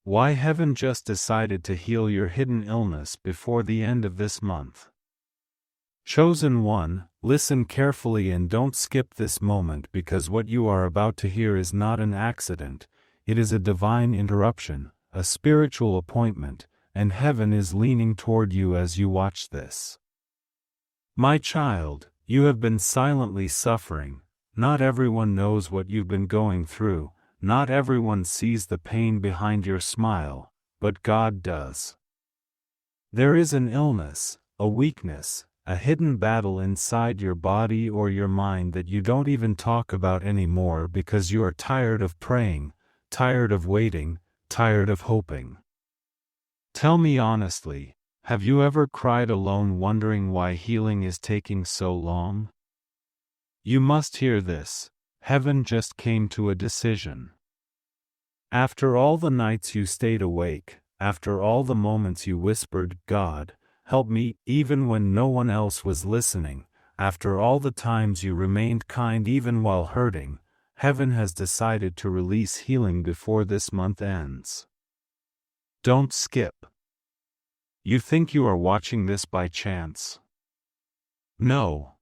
Why heaven just decided to heal your hidden illness before the end of this month. Chosen one, listen carefully and don't skip this moment, because what you are about to hear is not an accident, it is a divine interruption, a spiritual appointment, and heaven is leaning toward you as you watch this. My child, you have been silently suffering. Not everyone knows what you've been going through, not everyone sees the pain behind your smile, but God does. There is an illness, a weakness, a hidden battle inside your body or your mind that you don't even talk about anymore because you are tired of praying, tired of waiting, tired of hoping. Tell me honestly, have you ever cried alone wondering why healing is taking so long? You must hear this. Heaven just came to a decision. After all the nights you stayed awake, after all the moments you whispered, "God, help me," even when no one else was listening, after all the times you remained kind even while hurting, heaven has decided to release healing before this month ends. Don't skip. You think you are watching this by chance? No.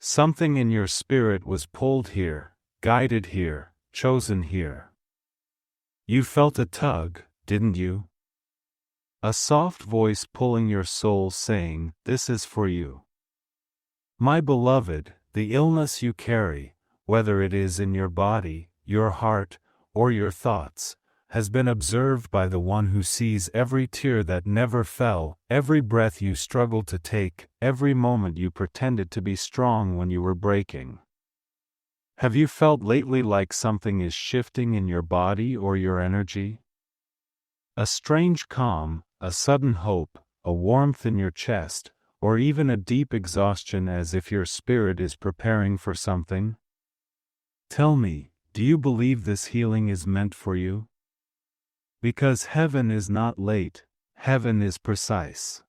Something in your spirit was pulled here, guided here, chosen here. You felt a tug, didn't you? A soft voice pulling your soul saying, "This is for you." My beloved, the illness you carry, whether it is in your body, your heart, or your thoughts, has been observed by the one who sees every tear that never fell, every breath you struggled to take, every moment you pretended to be strong when you were breaking. Have you felt lately like something is shifting in your body or your energy? A strange calm, a sudden hope, a warmth in your chest, or even a deep exhaustion as if your spirit is preparing for something? Tell me, do you believe this healing is meant for you? Because heaven is not late, heaven is precise.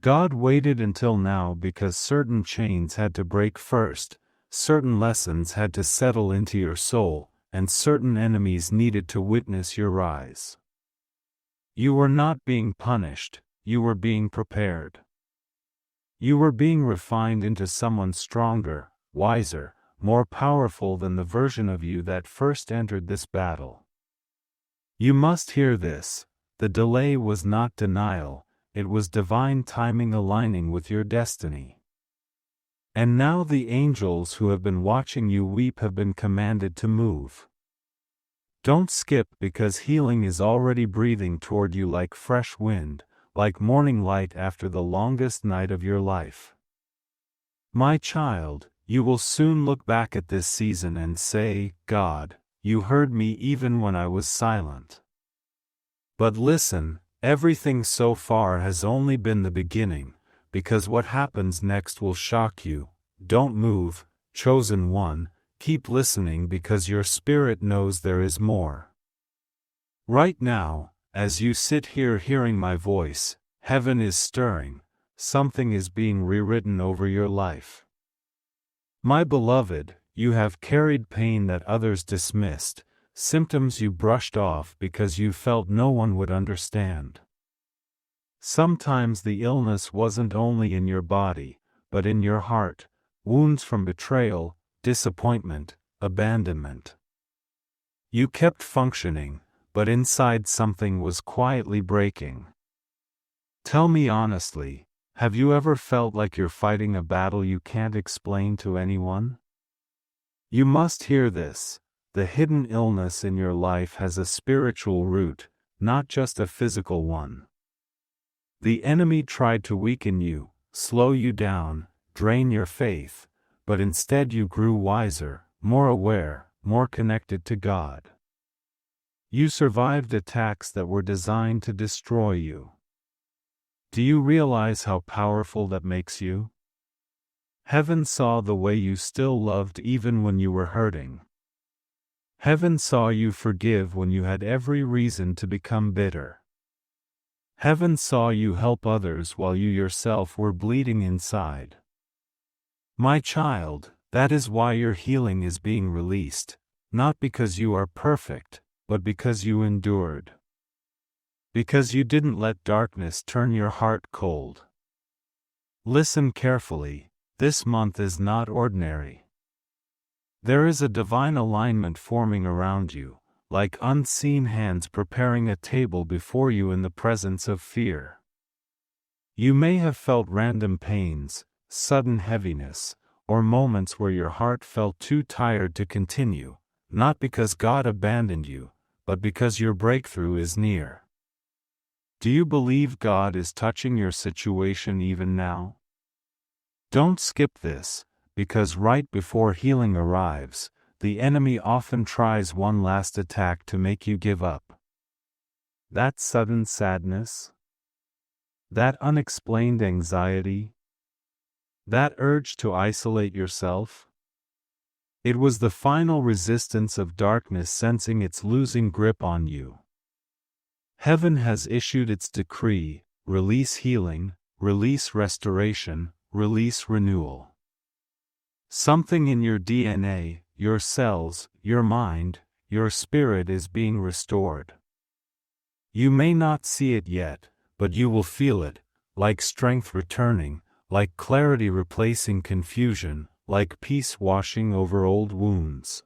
God waited until now because certain chains had to break first, certain lessons had to settle into your soul, and certain enemies needed to witness your rise. You were not being punished, you were being prepared. You were being refined into someone stronger, wiser, more powerful than the version of you that first entered this battle. You must hear this. The delay was not denial, it was divine timing aligning with your destiny. And now the angels who have been watching you weep have been commanded to move. Don't skip, because healing is already breathing toward you like fresh wind, like morning light after the longest night of your life. My child, you will soon look back at this season and say, "God, you heard me even when I was silent." But listen, everything so far has only been the beginning, because what happens next will shock you. Don't move, chosen one. Keep listening, because your spirit knows there is more. Right now, as you sit here hearing my voice, heaven is stirring, something is being rewritten over your life. My beloved, you have carried pain that others dismissed, symptoms you brushed off because you felt no one would understand. Sometimes the illness wasn't only in your body, but in your heart, wounds from betrayal, disappointment, abandonment. You kept functioning, but inside something was quietly breaking. Tell me honestly, have you ever felt like you're fighting a battle you can't explain to anyone? You must hear this. The hidden illness in your life has a spiritual root, not just a physical one. The enemy tried to weaken you, slow you down, drain your faith, but instead you grew wiser, more aware, more connected to God. You survived attacks that were designed to destroy you. Do you realize how powerful that makes you? Heaven saw the way you still loved even when you were hurting. Heaven saw you forgive when you had every reason to become bitter. Heaven saw you help others while you yourself were bleeding inside. My child, that is why your healing is being released, not because you are perfect, but because you endured. Because you didn't let darkness turn your heart cold. Listen carefully, this month is not ordinary. There is a divine alignment forming around you, like unseen hands preparing a table before you in the presence of fear. You may have felt random pains, sudden heaviness, or moments where your heart felt too tired to continue, not because God abandoned you, but because your breakthrough is near. Do you believe God is touching your situation even now? Don't skip this, because right before healing arrives, the enemy often tries one last attack to make you give up. That sudden sadness? That unexplained anxiety? That urge to isolate yourself? It was the final resistance of darkness sensing its losing grip on you. Heaven has issued its decree: release healing, release restoration, release renewal. Something in your DNA, your cells, your mind, your spirit is being restored. You may not see it yet, but you will feel it, like strength returning, like clarity replacing confusion, like peace washing over old wounds.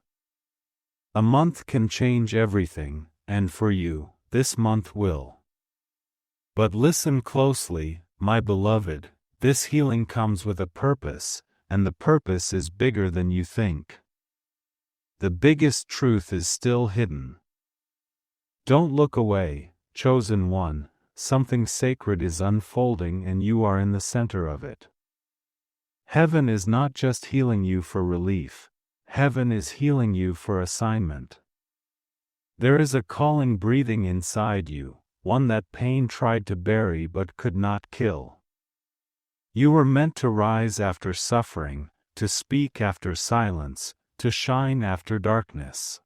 A month can change everything, and for you, this month will. But listen closely, my beloved, this healing comes with a purpose, and the purpose is bigger than you think. The biggest truth is still hidden. Don't look away, chosen one, something sacred is unfolding and you are in the center of it. Heaven is not just healing you for relief, heaven is healing you for assignment. There is a calling breathing inside you, one that pain tried to bury but could not kill. You were meant to rise after suffering, to speak after silence, to shine after darkness.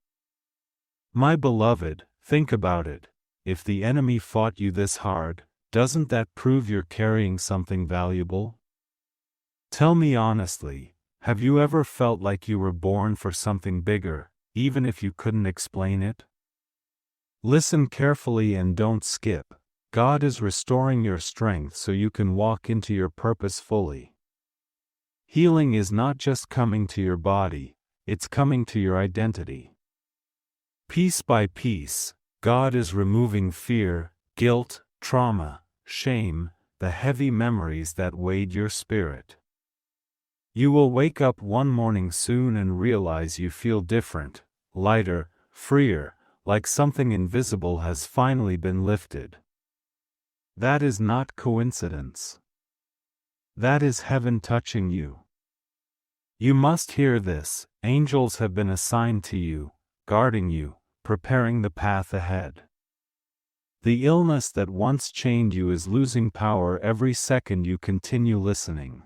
My beloved, think about it. If the enemy fought you this hard, doesn't that prove you're carrying something valuable? Tell me honestly, have you ever felt like you were born for something bigger, even if you couldn't explain it? Listen carefully and don't skip. God is restoring your strength so you can walk into your purpose fully. Healing is not just coming to your body, it's coming to your identity. Piece by piece, God is removing fear, guilt, trauma, shame, the heavy memories that weighed your spirit. You will wake up one morning soon and realize you feel different, lighter, freer, like something invisible has finally been lifted. That is not coincidence. That is heaven touching you. You must hear this. Angels have been assigned to you, guarding you, preparing the path ahead. The illness that once chained you is losing power every second you continue listening.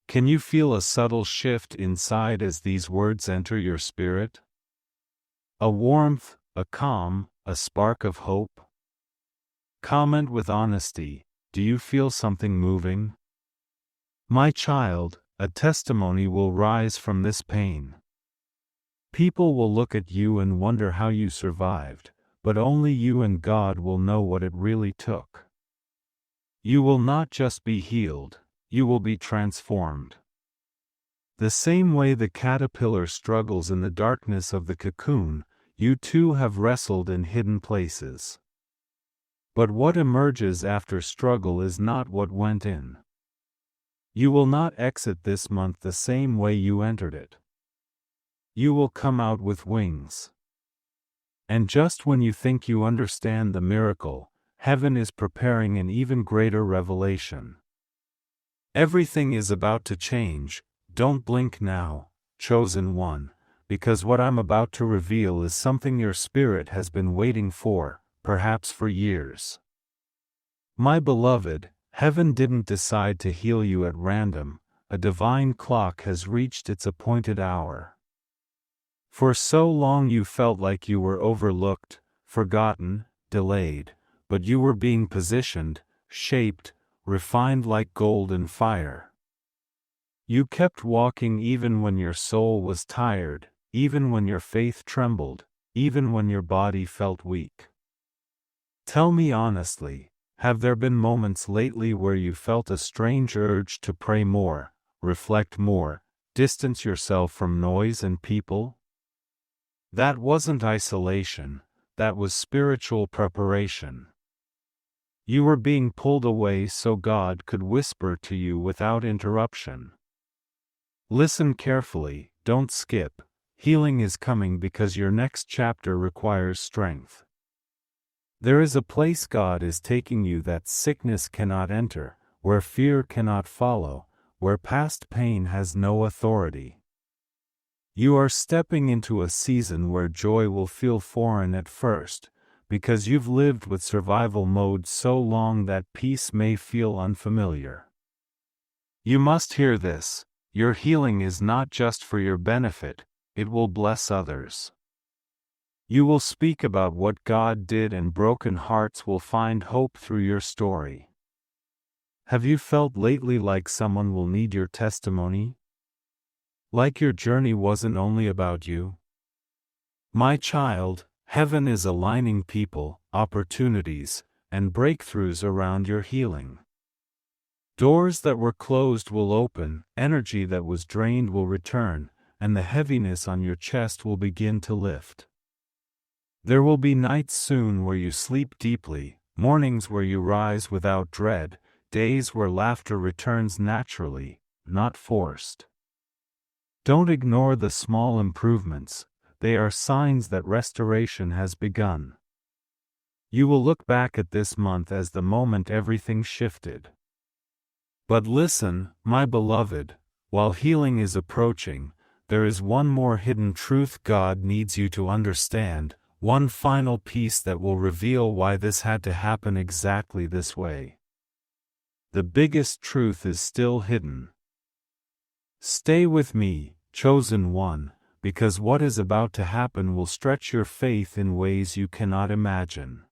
Can you feel a subtle shift inside as these words enter your spirit? A warmth, a calm, a spark of hope? Comment with honesty, do you feel something moving? My child, a testimony will rise from this pain. People will look at you and wonder how you survived, but only you and God will know what it really took. You will not just be healed, you will be transformed. The same way the caterpillar struggles in the darkness of the cocoon, you too have wrestled in hidden places. But what emerges after struggle is not what went in. You will not exit this month the same way you entered it. You will come out with wings. And just when you think you understand the miracle, heaven is preparing an even greater revelation. Everything is about to change. Don't blink now, chosen one, because what I'm about to reveal is something your spirit has been waiting for, perhaps for years. My beloved, heaven didn't decide to heal you at random, a divine clock has reached its appointed hour. For so long you felt like you were overlooked, forgotten, delayed, but you were being positioned, shaped, refined like gold in fire. You kept walking even when your soul was tired, even when your faith trembled, even when your body felt weak. Tell me honestly, have there been moments lately where you felt a strange urge to pray more, reflect more, distance yourself from noise and people? That wasn't isolation, that was spiritual preparation. You were being pulled away so God could whisper to you without interruption. Listen carefully, don't skip. Healing is coming because your next chapter requires strength. There is a place God is taking you that sickness cannot enter, where fear cannot follow, where past pain has no authority. You are stepping into a season where joy will feel foreign at first, because you've lived with survival mode so long that peace may feel unfamiliar. You must hear this: your healing is not just for your benefit, it will bless others. You will speak about what God did, and broken hearts will find hope through your story. Have you felt lately like someone will need your testimony? Like your journey wasn't only about you? My child, heaven is aligning people, opportunities, and breakthroughs around your healing. Doors that were closed will open, energy that was drained will return, and the heaviness on your chest will begin to lift. There will be nights soon where you sleep deeply, mornings where you rise without dread, days where laughter returns naturally, not forced. Don't ignore the small improvements, they are signs that restoration has begun. You will look back at this month as the moment everything shifted. But listen, my beloved, while healing is approaching, there is one more hidden truth God needs you to understand, one final piece that will reveal why this had to happen exactly this way. The biggest truth is still hidden. Stay with me, chosen one, because what is about to happen will stretch your faith in ways you cannot imagine.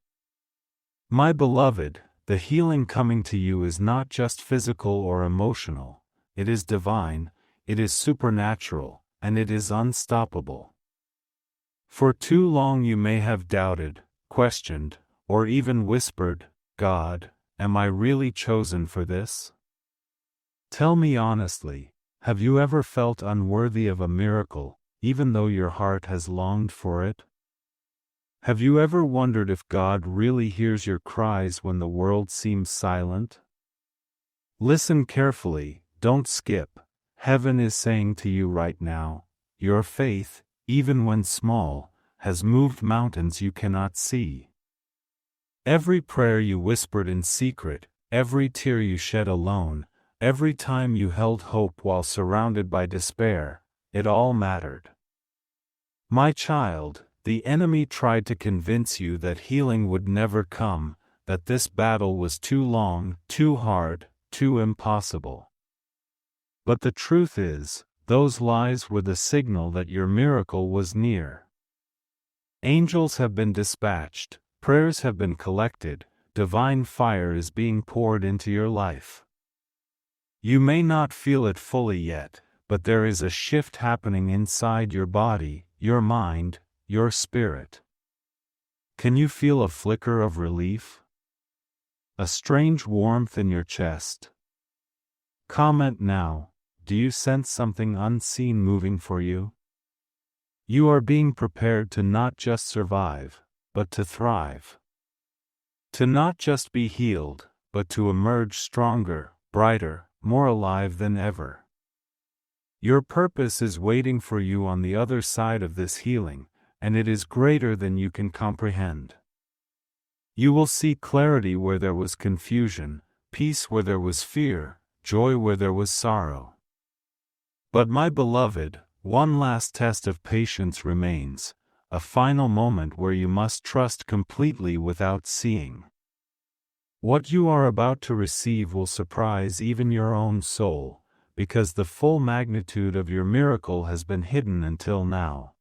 My beloved, the healing coming to you is not just physical or emotional, it is divine, it is supernatural, and it is unstoppable. For too long you may have doubted, questioned, or even whispered, God, am I really chosen for this? Tell me honestly, have you ever felt unworthy of a miracle, even though your heart has longed for it? Have you ever wondered if God really hears your cries when the world seems silent? Listen carefully, don't skip. Heaven is saying to you right now, your faith, even when small, has moved mountains you cannot see. Every prayer you whispered in secret, every tear you shed alone, every time you held hope while surrounded by despair, it all mattered. My child, the enemy tried to convince you that healing would never come, that this battle was too long, too hard, too impossible. But the truth is, those lies were the signal that your miracle was near. Angels have been dispatched, prayers have been collected, divine fire is being poured into your life. You may not feel it fully yet, but there is a shift happening inside your body, your mind, your spirit. Can you feel a flicker of relief? A strange warmth in your chest? Comment now, do you sense something unseen moving for you? You are being prepared to not just survive, but to thrive. To not just be healed, but to emerge stronger, brighter, more alive than ever. Your purpose is waiting for you on the other side of this healing, and it is greater than you can comprehend. You will see clarity where there was confusion, peace where there was fear, joy where there was sorrow. But my beloved, one last test of patience remains, a final moment where you must trust completely without seeing. What you are about to receive will surprise even your own soul, because the full magnitude of your miracle has been hidden until now.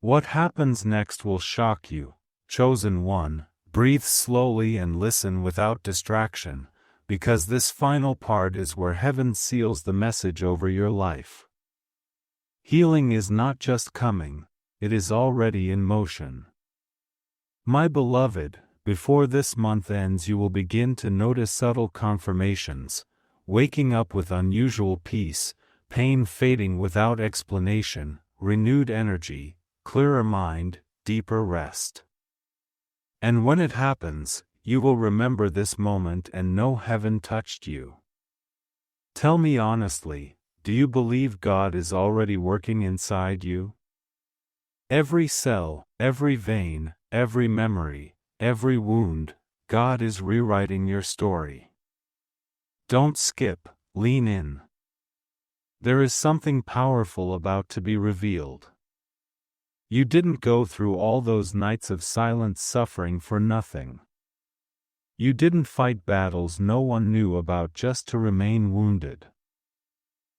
What happens next will shock you, chosen one. Breathe slowly and listen without distraction, because this final part is where heaven seals the message over your life. Healing is not just coming, it is already in motion. My beloved, before this month ends you will begin to notice subtle confirmations, waking up with unusual peace, pain fading without explanation, renewed energy, clearer mind, deeper rest. And when it happens, you will remember this moment and know heaven touched you. Tell me honestly, do you believe God is already working inside you? Every cell, every vein, every memory, every wound, God is rewriting your story. Don't skip, lean in. There is something powerful about to be revealed. You didn't go through all those nights of silent suffering for nothing. You didn't fight battles no one knew about just to remain wounded.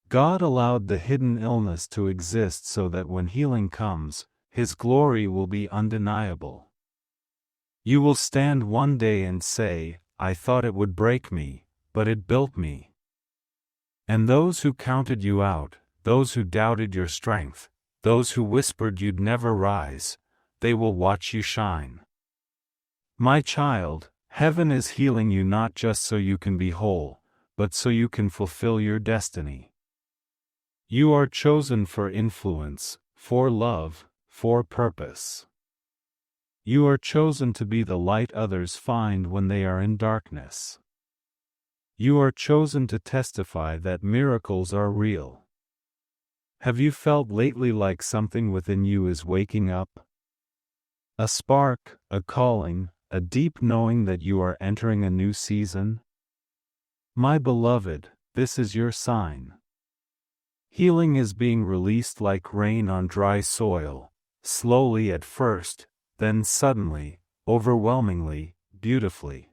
God allowed the hidden illness to exist so that when healing comes, His glory will be undeniable. You will stand one day and say, I thought it would break me, but it built me. And those who counted you out, those who doubted your strength, those who whispered you'd never rise, they will watch you shine. My child, heaven is healing you not just so you can be whole, but so you can fulfill your destiny. You are chosen for influence, for love, for purpose. You are chosen to be the light others find when they are in darkness. You are chosen to testify that miracles are real. Have you felt lately like something within you is waking up? A spark, a calling, a deep knowing that you are entering a new season? My beloved, this is your sign. Healing is being released like rain on dry soil, slowly at first, then suddenly, overwhelmingly, beautifully.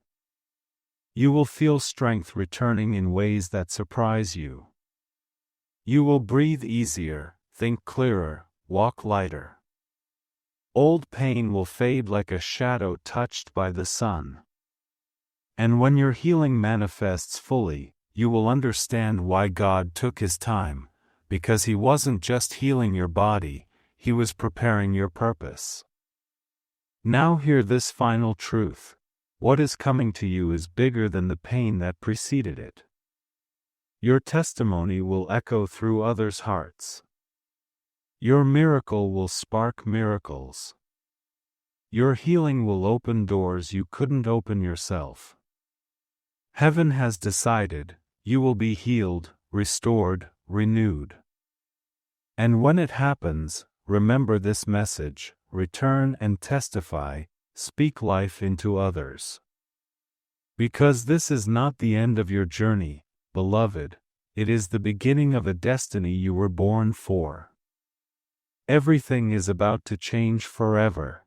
You will feel strength returning in ways that surprise you. You will breathe easier, think clearer, walk lighter. Old pain will fade like a shadow touched by the sun. And when your healing manifests fully, you will understand why God took His time, because He wasn't just healing your body, He was preparing your purpose. Now hear this final truth. What is coming to you is bigger than the pain that preceded it. Your testimony will echo through others' hearts. Your miracle will spark miracles. Your healing will open doors you couldn't open yourself. Heaven has decided, you will be healed, restored, renewed. And when it happens, remember this message, return and testify, speak life into others. Because this is not the end of your journey, beloved, it is the beginning of a destiny you were born for. Everything is about to change forever.